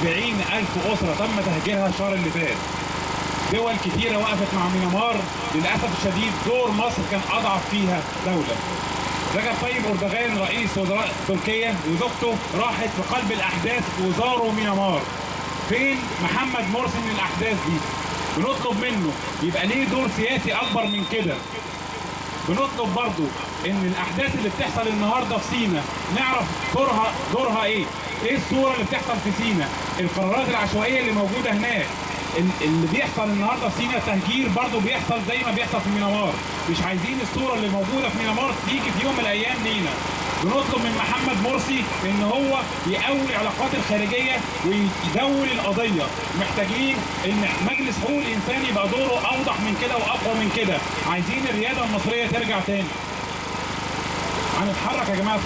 40,000 أسرة تم تهجيرها الشهر اللي فات. دول كتيرة وقفت مع ميانمار، للأسف الشديد دور مصر كان أضعف فيها دولة. رجب طيب أردوغان رئيس وزراء تركيا وزوجته راحت في قلب الأحداث وزاروا ميانمار. فين محمد مرسي من الأحداث دي؟ بنطلب منه يبقى ليه دور سياسي أكبر من كده. بنطلب برضو ان الاحداث اللي بتحصل النهارده في سيناء نعرف دورها ايه الصوره اللي بتحصل في سيناء، القرارات العشوائيه اللي موجوده هناك، اللي بيحصل النهارده في سيناء تهجير برضو بيحصل زي ما بيحصل في ميانمار. مش عايزين الصوره اللي موجوده في ميانمار تيجي في يوم من الايام لينا. بنطلب من محمد مرسي ان هو يقوي العلاقات الخارجيه ويدول القضيه. محتاجين ان مجلس حقوق الانسان يبقى دوره اوضح من كده واقوى من كده. عايزين الرياده المصريه ترجع تاني. هنتحرك يا جماعه.